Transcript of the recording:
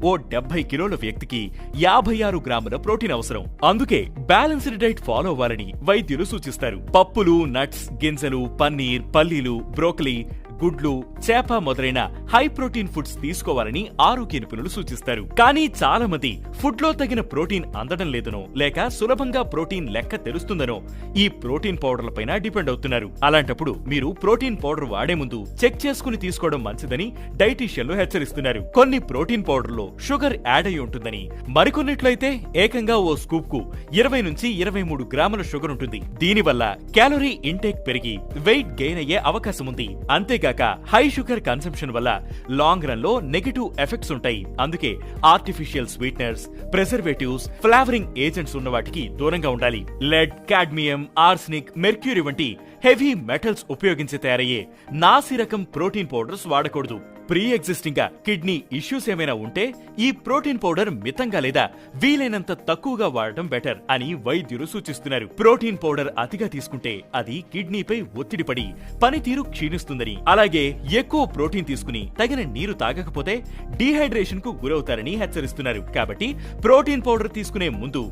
ఓ 70 కిలోల వ్యక్తికి 56 గ్రాముల ప్రోటీన్ అవసరం. అందుకే బ్యాలెన్స్డ్ డైట్ ఫాలో అవ్వాలని వైద్యులు సూచిస్తారు. పప్పులు, నట్స్, గింజలు, పన్నీర్, పల్లీలు, బ్రోకలీ, గుడ్లు, చేప మొదలైన హై ప్రోటీన్ ఫుడ్స్ తీసుకోవాలని ఆరోగ్య నిపుణులు సూచిస్తారు. కానీ చాలా మంది ఫుడ్ లో తగిన ప్రోటీన్ అందడం లేదనో లేక సులభంగా ప్రోటీన్ లెక్క తెలుస్తుందనో ఈ ప్రోటీన్ పౌడర్ల పైన డిపెండ్ అవుతున్నారు. అలాంటప్పుడు మీరు ప్రోటీన్ పౌడర్ వాడే ముందు చెక్ చేసుకుని తీసుకోవడం మంచిదని డైటీషియన్లు హెచ్చరిస్తున్నారు. కొన్ని ప్రోటీన్ పౌడర్లో షుగర్ యాడ్ అయి ఉంటుందని, మరికొన్నిట్లో అయితే ఏకంగా ఓ స్కూప్ కు 20 నుంచి 23 గ్రాముల షుగర్ ఉంటుంది. దీనివల్ల క్యాలరీ ఇంటేక్ పెరిగి వెయిట్ గెయిన్ అయ్యే అవకాశం ఉంది. అంతేగాక హై షుగర్ కన్సంప్షన్ వల్ల లాంగ్ రన్ లో నెగటివ్ ఎఫెక్ట్స్ ఉంటాయి. అందుకే artificial sweeteners, preservatives, flavouring agents ఉన్న వాటికి దూరంగా ఉండాలి. లెడ్, కాడ్మియం, ఆర్సెనిక్, మెర్క్యూరీ వంటి హెవీ మెటల్స్ ఉపయోగించి తయారయ్యే నాసి రకం ప్రోటీన్ పౌడర్స్ వాడకూడదు. ప్రీ ఎగ్జిస్టింగ్ గా కిడ్నీ ఇష్యూస్ ఏమైనా ఉంటే ఈ ప్రోటీన్ పౌడర్ మితంగా లేదా వీలైనంత తక్కువగా వాడటం బెటర్ అని వైద్యులు సూచిస్తున్నారు. ప్రోటీన్ పౌడర్ అతిగా తీసుకుంటే అది కిడ్నీపై ఒత్తిడి పడి పనితీరు క్షీణిస్తుందని, అలాగే ఎక్కువ ప్రోటీన్ తీసుకుని తగిన నీరు తాగకపోతే డీహైడ్రేషన్ కు గురవుతారని హెచ్చరిస్తున్నారు. కాబట్టి ప్రోటీన్ పౌడర్ తీసుకునే ముందు